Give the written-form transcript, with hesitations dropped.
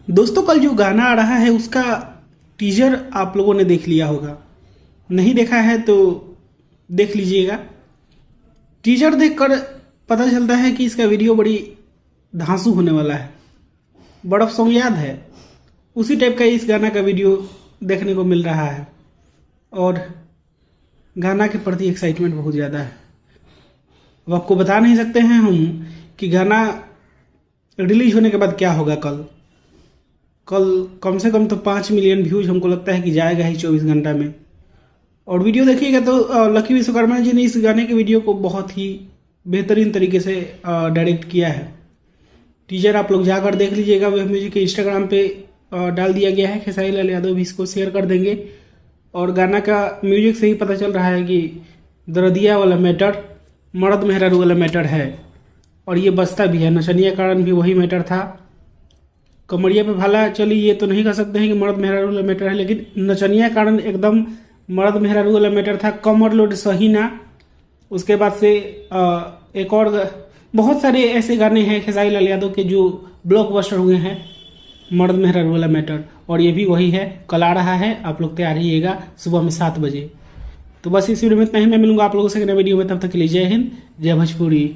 दोस्तों कल जो गाना आ रहा है उसका टीजर आप लोगों ने देख लिया होगा। नहीं देखा है तो देख लीजिएगा। टीजर देखकर पता चलता है कि इसका वीडियो बड़ी धांसू होने वाला है। बर्फ सॉन्ग याद है, उसी टाइप का इस गाना का वीडियो देखने को मिल रहा है और गाना के प्रति एक्साइटमेंट बहुत ज़्यादा है। अब आपको बता नहीं सकते हैं हम कि गाना रिलीज होने के बाद क्या होगा। कल कम से कम तो 5 मिलियन व्यूज हमको लगता है कि जाएगा ही 24 घंटा में। और वीडियो देखिएगा तो लकी विश्वकर्मा जी ने इस गाने के वीडियो को बहुत ही बेहतरीन तरीके से डायरेक्ट किया है। टीजर आप लोग जाकर देख लीजिएगा। वेब म्यूजिक के इंस्टाग्राम पे डाल दिया गया है। खेसारी लाल यादव भी इसको शेयर कर देंगे। और गाना का म्यूजिक से ही पता चल रहा है कि दरदिया वाला मैटर मर्द मेहरारू वाला मैटर है और ये बसता भी है। नचनिया कारण भी वही मैटर था। कमरिया पे भाला चली ये तो नहीं कह सकते हैं कि मर्द मेहरारू वाला मैटर है, लेकिन नचनिया कारण एकदम मर्द मेहरारू वाला मैटर था। कमर लोड सही ना, उसके बाद से एक और बहुत सारे ऐसे गाने हैं खेसारी लाल यादव के जो ब्लॉकबस्टर हुए हैं। मर्द मेहरारू वाला मैटर और ये भी वही है। कल आ रहा है, आप लोग तैयार रहिएगा सुबह में 7 बजे। तो बस इस वीडियो में इतना ही। मैं मिलूंगा आप लोगों से नए वीडियो में, तब तक के लिए जय हिंद, जय भोजपुरी।